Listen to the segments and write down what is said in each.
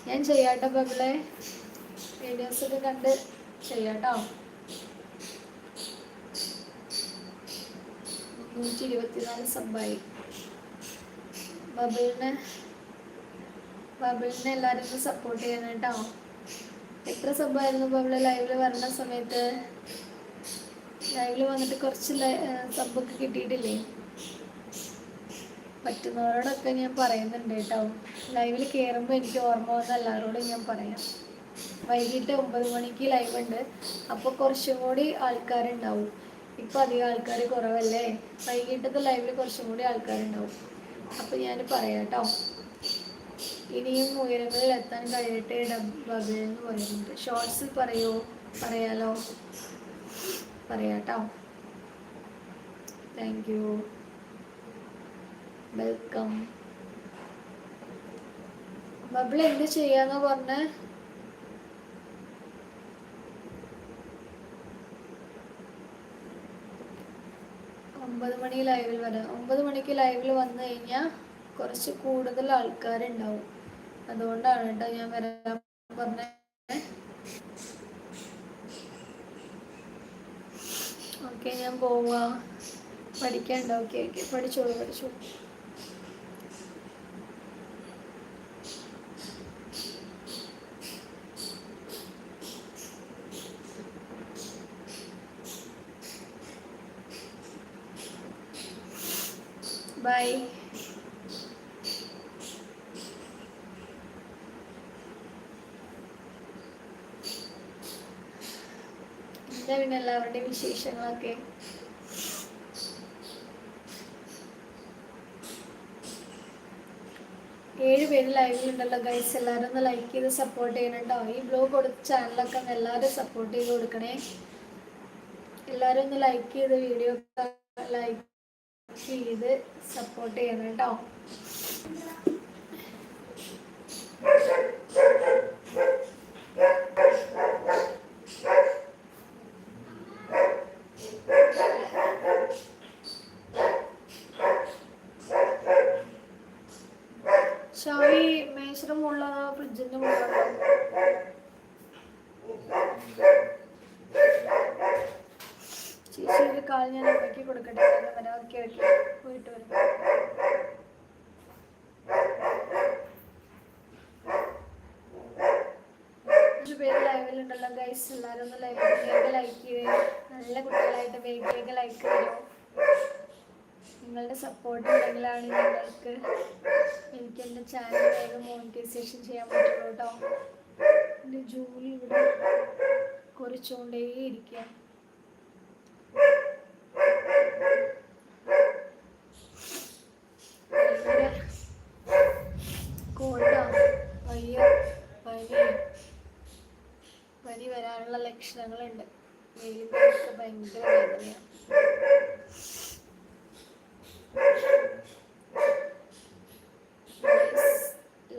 ഞാൻ ചെയ്യാട്ടോ ബബിളെ, വീഡിയോസൊക്കെ കണ്ട് ചെയ്യാട്ടോ. 124 സബ്ബായി. ബബിളിനെ എല്ലാവരും ഒന്ന് സപ്പോർട്ട് ചെയ്യണം കേട്ടോ. എത്ര സബ്ബായിരുന്നു ബബിള് ലൈവിൽ വരണ സമയത്ത്? ലൈവിൽ വന്നിട്ട് കുറച്ച് സബ്ബൊക്കെ കിട്ടിയിട്ടില്ലേ? പറ്റുന്നവരോടൊക്കെ ഞാൻ പറയുന്നുണ്ട് കേട്ടോ. ലൈവിൽ കയറുമ്പോൾ എനിക്ക് ഓർമ്മ വന്ന എല്ലാവരോടും ഞാൻ പറയാം. വൈകിട്ട് 9 മണിക്ക് ലൈവ് ഉണ്ട്. അപ്പോൾ കുറച്ചും കൂടി ആൾക്കാരുണ്ടാവും. ഇപ്പം അധികം ആൾക്കാർ കുറവല്ലേ. വൈകിട്ടത്തെ ലൈവിൽ കുറച്ചും കൂടി ആൾക്കാരുണ്ടാവും. അപ്പോൾ ഞാൻ പറയാം കേട്ടോ. ഇനിയും ഉയരങ്ങളിൽ എത്താൻ കഴിയട്ടെ ബബിൾ എന്ന് പറയുന്നുണ്ട്. ഷോർട്സിൽ പറയാലോ, പറയാട്ടോ. Thank you, welcome. ബബിൾ എന്ത് ചെയ്യാന്ന് പറഞ്ഞ്? ഒമ്പത് മണി ലൈവിൽ വരാം. 9 മണിക്ക് ലൈവിൽ വന്നു കഴിഞ്ഞാൽ കുറച്ച് കൂടുതൽ ആൾക്കാരുണ്ടാവും. അതുകൊണ്ടാണ് കേട്ടോ ഞാൻ വരാൻ പറഞ്ഞത്. ഓക്കെ, ഞാൻ പോവാ. പഠിക്കാനുണ്ടോ? ഓക്കെ പഠിച്ചോളൂ. ബൈ. എന്താ പിന്നെ എല്ലാവരുടെയും വിശേഷങ്ങളൊക്കെ? ഏഴ് പേര് ലൈവിലുണ്ടല്ലോ ഗൈസ്. എല്ലാവരും ഒന്ന് ലൈക്ക് ചെയ്ത് സപ്പോർട്ട് ചെയ്യണം കേട്ടോ. ഈ ബ്ലോഗ് കൊടുത്ത ചാനലൊക്കെ ഒന്ന് എല്ലാവരും സപ്പോർട്ട് ചെയ്ത് കൊടുക്കണേ. എല്ലാവരും ഒന്ന് ലൈക്ക് ചെയ്ത് വീഡിയോ ലൈക്ക് ചെയ്ത് സപ്പോർട്ട് ചെയ്യണം കേട്ടോ. ഷാവി മേശയുടെ മുകളിലോ ഫ്രിഡ്ജിന്റെ മുകളിലോ? ചേച്ചിയുടെ കാൽ ഞാൻ അമ്മയ്ക്ക് കൊടുക്കട്ടെ. വരാം. ഓക്കെ പോയിട്ട് വരാം. പേര് ലൈവിലുണ്ടല്ലോ ഗൈസ്. എല്ലാവരും ഒന്ന് വേഗം ലൈക്ക് ചെയ്ത്, നല്ല കുട്ടികളായിട്ട് വേഗം ലൈക്ക് തരും. നിങ്ങളുടെ സപ്പോർട്ട് ഉണ്ടെങ്കിലാണ് എനിക്ക് എൻ്റെ ചാനൽ വേഗം മോണിറ്റൈസേഷൻ ചെയ്യാൻ പറ്റുള്ളൂ കേട്ടോ. എൻ്റെ ജോലി ഇവിടെ കുറച്ചുകൊണ്ടേ ഇരിക്കുക. കോൾഡോ? അയ്യോ, പനി വരാനുള്ള ലക്ഷണങ്ങളുണ്ട്. വെയിലൊക്കെ ഭയങ്കര വേദനയാണ്.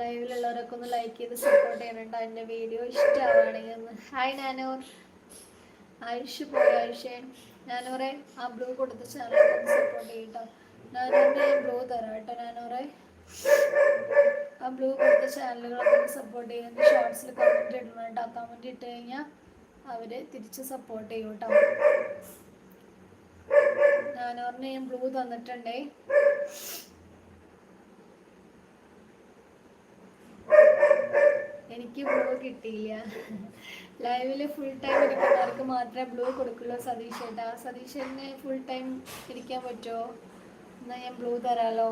ലൈവിലുള്ളവരൊക്കെ ഒന്ന് ലൈക്ക് ചെയ്ത് സപ്പോർട്ട് ചെയ്യണുണ്ടോ. എൻ്റെ വീഡിയോ ഇഷ്ടമാണെങ്കിൽ ഒന്ന്. ഹായ് നാനൂർ. ആയുഷ് പോയി. ആയുഷേ, നാനൂറെ ആ ബ്ലൂ കൊടുത്ത ചാനലൊക്കെ ഒന്ന് സപ്പോർട്ട് ചെയ്യട്ടോ. നാനൂറിന് ഞാൻ ബ്ലൂ തരാം കേട്ടോ. നാനൂറെ ആ ബ്ലൂ കൊടുത്ത ചാനലുകളൊക്കെ ഒന്ന് സപ്പോർട്ട് ചെയ്യാൻ ഷോർട്സിൽ കമൻറ്റ് ഇടണം കേട്ടോ. കമൻറ്റ് ഇട്ട് കഴിഞ്ഞാൽ അവർ തിരിച്ച് സപ്പോർട്ട് ചെയ്യും കേട്ടോ. നാനൂറിന് ഞാൻ ബ്ലൂ തന്നിട്ടുണ്ടേ. എനിക്ക് ബ്ലൂ കിട്ടിയില്ല. ലൈവിൽ ഫുൾ ടൈം ഇരിക്കുന്നവർക്ക് മാത്രമേ ബ്ലൂ കൊടുക്കുള്ളൂ സതീഷ് ഏട്ടാ. സതീഷന് ഫുൾ ടൈം ഇരിക്കാൻ പറ്റുമോ? എന്നാൽ ഞാൻ ബ്ലൂ തരാലോ.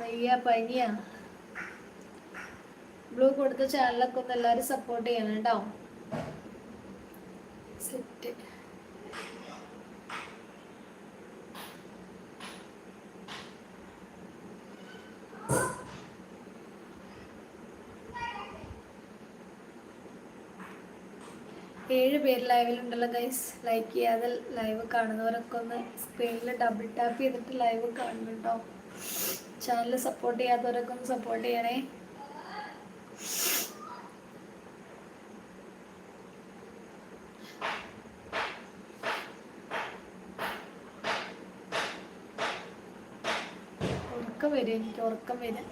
വയ്യ, പനിയാ. ബ്ലൂ കൊടുത്ത ചാനലൊക്കെ ഒന്ന് എല്ലാവരും സപ്പോർട്ട് ചെയ്യണം കേട്ടോ. സെറ്റ്. ഏഴ് പേര് ലൈവിലുണ്ടല്ലോ ഗൈസ്. ലൈക്ക് ചെയ്യാതെ ലൈവ് കാണുന്നവരൊക്കെ ഒന്ന് സ്ക്രീനിൽ ഡബിൾ ടാപ്പ് ചെയ്തിട്ട് ലൈവ് കാണണം കേട്ടോ. ചാനൽ സപ്പോർട്ട് ചെയ്യാത്തവരൊക്കെ ഒന്ന് സപ്പോർട്ട് ചെയ്യണേ. ഉറക്കം വരും, എനിക്ക് ഉറക്കം വരും.